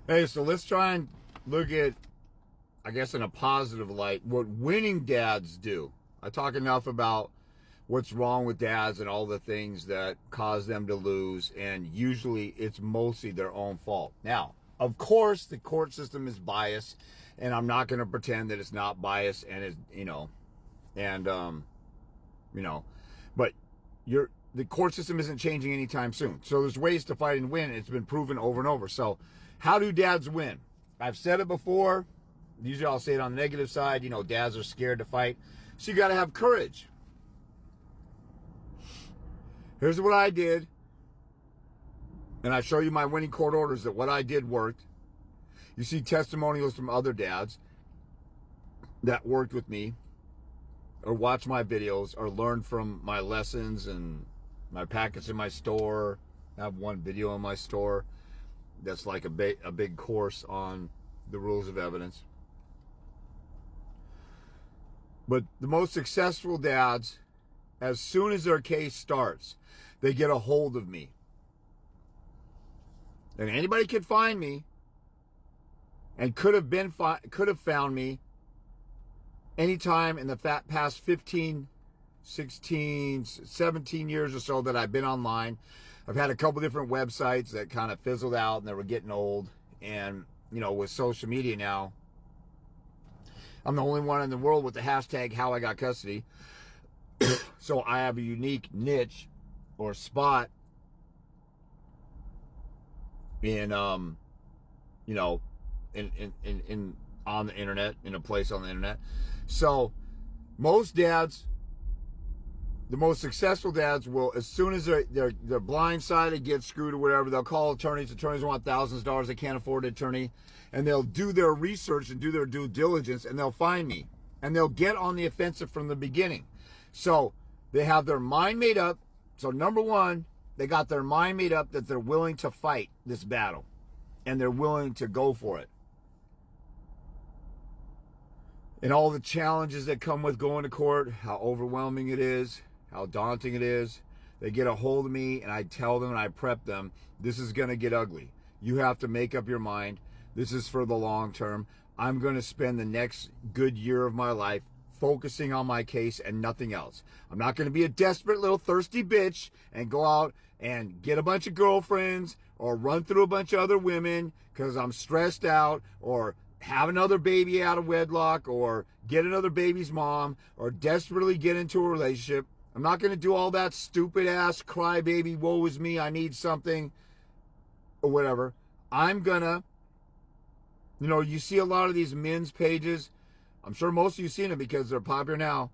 Hey, so let's try and look at, I guess, in a positive light, what winning dads do. I talk enough about what's wrong with dads and all the things that cause them to lose, and usually it's mostly their own fault. Now, of course, the court system is biased, and I'm not going to pretend that it's not biased, and it's, and but the court system isn't changing anytime soon. So there's ways to fight and win. It's been proven over and over. So how do dads win? I've said it before. Usually I'll say it on the negative side. Dads are scared to fight. So you got to have courage. Here's what I did. And I show you my winning court orders that what I did worked. You see testimonials from other dads that worked with me, or watch my videos, or learn from my lessons and my packets in my store. I have one video in my store that's like a big course on the rules of evidence. But the most successful dads, as soon as their case starts, they get a hold of me. And anybody could find me and could have found me anytime in the past 15, 16, 17 years or so that I've been online. I've had a couple different websites that kind of fizzled out and they were getting old. And, with social media now, I'm the only one in the world with the hashtag how I got custody. So I have a unique niche or spot in, on the internet, in a place on the internet. So most dads, the most successful dads will, as soon as they're blindsided, get screwed or whatever, they'll call attorneys. Attorneys want thousands of dollars. They can't afford an attorney. And they'll do their research and do their due diligence, and they'll find me. And they'll get on the offensive from the beginning. So they have their mind made up. So number one, they got their mind made up that they're willing to fight this battle. And they're willing to go for it. And all the challenges that come with going to court, how overwhelming it is, how daunting it is. They get a hold of me and I tell them and I prep them, this is going to get ugly. You have to make up your mind. This is for the long term. I'm going to spend the next good year of my life focusing on my case and nothing else. I'm not going to be a desperate little thirsty bitch and go out and get a bunch of girlfriends or run through a bunch of other women because I'm stressed out, or have another baby out of wedlock, or get another baby's mom, or desperately get into a relationship. I'm not going to do all that stupid ass crybaby, woe is me, I need something, or whatever. I'm going to, you see a lot of these men's pages. I'm sure most of you seen them because they're popular now.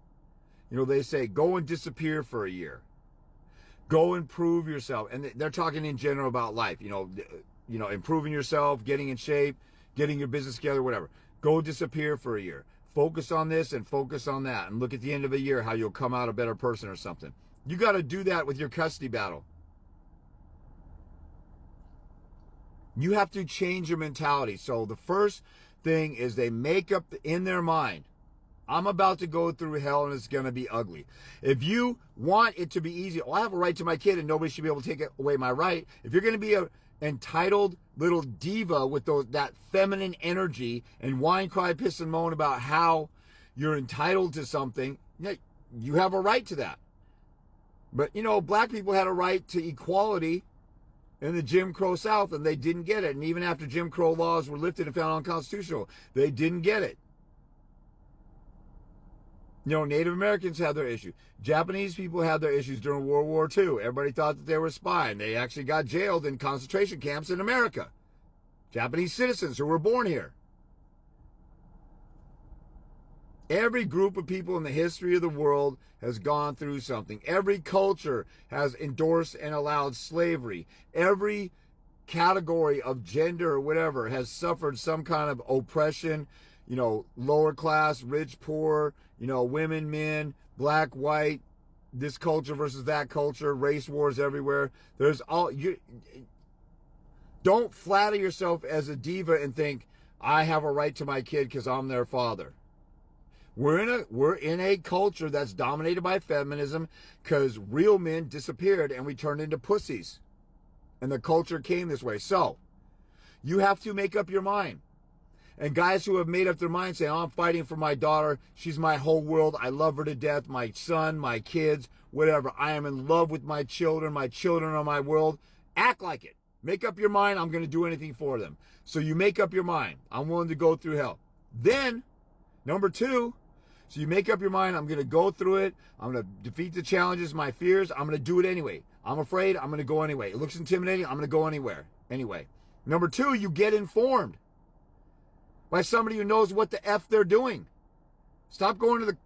They say, go and disappear for a year. Go and prove yourself. And they're talking in general about life, improving yourself, getting in shape, getting your business together, whatever. Go disappear for a year. Focus on this and focus on that. And look at the end of a year how you'll come out a better person or something. You got to do that with your custody battle. You have to change your mentality. So the first thing is they make up in their mind, I'm about to go through hell and it's going to be ugly. If you want it to be easy, I have a right to my kid and nobody should be able to take away my right. If you're going to be a entitled little diva with that feminine energy and whine, cry, piss, and moan about how you're entitled to something, you have a right to that. But, black people had a right to equality in the Jim Crow South, and they didn't get it. And even after Jim Crow laws were lifted and found unconstitutional, they didn't get it. Native Americans had their issues. Japanese people had their issues during World War II. Everybody thought that they were spying. They actually got jailed in concentration camps in America. Japanese citizens who were born here. Every group of people in the history of the world has gone through something. Every culture has endorsed and allowed slavery. Every category of gender or whatever has suffered some kind of oppression. Lower class, rich, poor, women, men, black, white, this culture versus that culture, race wars everywhere. There's don't flatter yourself as a diva and think, I have a right to my kid because I'm their father. We're in a culture that's dominated by feminism because real men disappeared and we turned into pussies. And the culture came this way. So, You have to make up your mind. And guys who have made up their mind say, oh, I'm fighting for my daughter. She's my whole world. I love her to death. My son, my kids, whatever. I am in love with my children. My children are my world. Act like it. Make up your mind. I'm going to do anything for them. So you make up your mind. I'm willing to go through hell. Then, number 2, so you make up your mind. I'm going to go through it. I'm going to defeat the challenges, my fears. I'm going to do it anyway. I'm afraid. I'm going to go anyway. It looks intimidating. I'm going to go anywhere. Anyway. Number 2, you get informed by somebody who knows what the F they're doing. Stop going to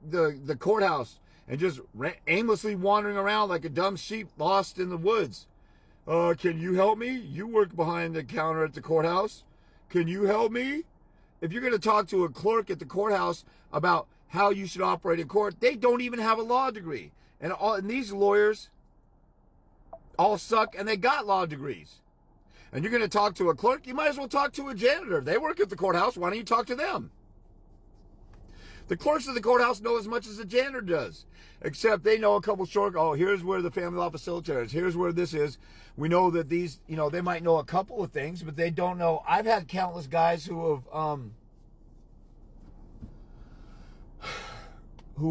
the courthouse and just aimlessly wandering around like a dumb sheep lost in the woods. Can you help me? You work behind the counter at the courthouse. Can you help me? If you're going to talk to a clerk at the courthouse about how you should operate in court, they don't even have a law degree. And these lawyers all suck, and they got law degrees. And you're going to talk to a clerk, you might as well talk to a janitor. They work at the courthouse. Why don't you talk to them? The clerks of the courthouse know as much as the janitor does, except they know a couple short, oh, here's where the family law facilitator is. Here's where this is. We know that these, they might know a couple of things, but they don't know. I've had countless guys who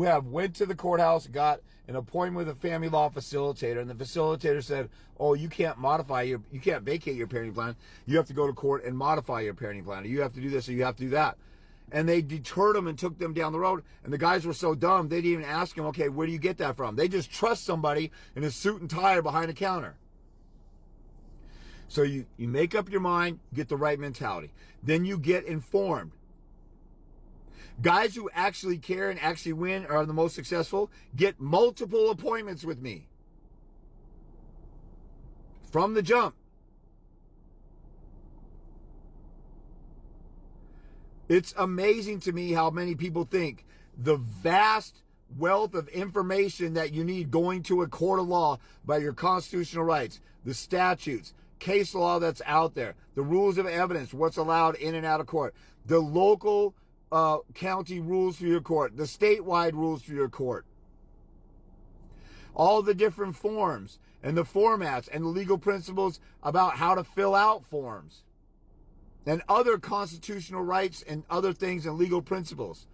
have went to the courthouse, got an appointment with a family law facilitator, and the facilitator said, oh, you can't vacate your parenting plan. You have to go to court and modify your parenting plan. Or you have to do this, or you have to do that. And they deterred them and took them down the road. And the guys were so dumb, they didn't even ask him, okay, where do you get that from? They just trust somebody in a suit and tie behind a counter. So you make up your mind, get the right mentality. Then you get informed. Guys who actually care and actually win are the most successful. Get multiple appointments with me. From the jump. It's amazing to me how many people think the vast wealth of information that you need going to a court of law about your constitutional rights, the statutes, case law that's out there, the rules of evidence, what's allowed in and out of court, the local county rules for your court, the statewide rules for your court, all the different forms and the formats and the legal principles about how to fill out forms and other constitutional rights and other things and legal principles.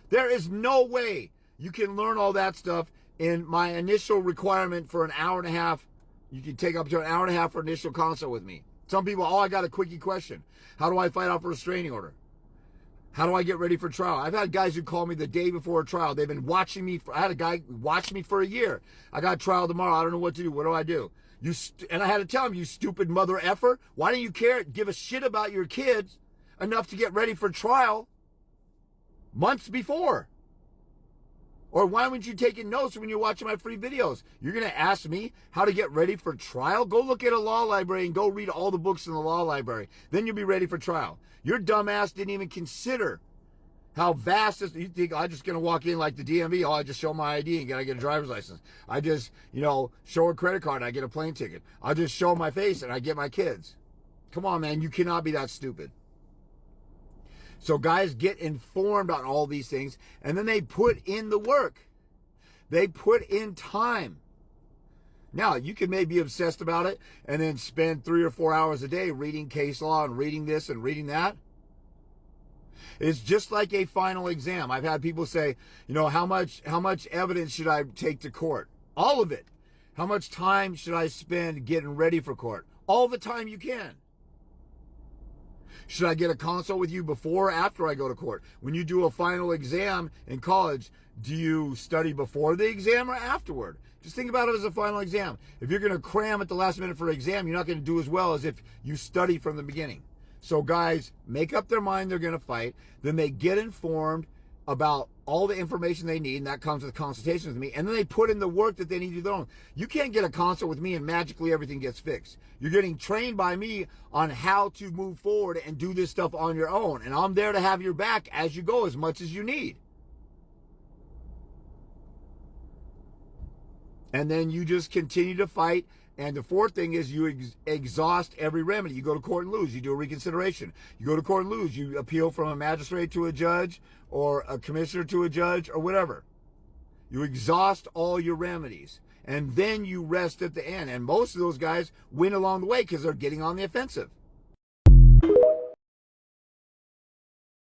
There is no way you can learn all that stuff in my initial requirement for an hour and a half. You can take up to an hour and a half for initial consult with me. Some people, I got a quickie question. How do I fight off a restraining order? How do I get ready for trial? I've had guys who call me the day before a trial. They've been watching me. I had a guy watch me for a year. I got trial tomorrow. I don't know what to do. What do I do? And I had to tell him, you stupid mother effer. Why don't you care? Give a shit about your kids enough to get ready for trial months before. Or why weren't you taking notes when you're watching my free videos? You're going to ask me how to get ready for trial? Go look at a law library and go read all the books in the law library. Then you'll be ready for trial. Your dumbass didn't even consider how vast this. You think I'm just going to walk in like the DMV? Oh, I just show my ID and I get a driver's license. I just, show a credit card and I get a plane ticket. I just show my face and I get my kids. Come on, man. You cannot be that stupid. So guys get informed on all these things, and then they put in the work. They put in time. Now, you can maybe be obsessed about it and then spend 3 or 4 hours a day reading case law and reading this and reading that. It's just like a final exam. I've had people say, how much evidence should I take to court? All of it. How much time should I spend getting ready for court? All the time you can. Should I get a consult with you before or after I go to court? When you do a final exam in college, do you study before the exam or afterward? Just think about it as a final exam. If you're going to cram at the last minute for an exam, you're not going to do as well as if you study from the beginning. So guys, make up their mind they're going to fight. Then they get informed about all the information they need, and that comes with consultations with me, and then they put in the work that they need to do their own. You can't get a consult with me and magically everything gets fixed. You're getting trained by me on how to move forward and do this stuff on your own, and I'm there to have your back as you go as much as you need. And then you just continue to fight. And the fourth thing is you exhaust every remedy. You go to court and lose. You do a reconsideration. You go to court and lose. You appeal from a magistrate to a judge or a commissioner to a judge or whatever. You exhaust all your remedies. And then you rest at the end. And most of those guys win along the way because they're getting on the offensive.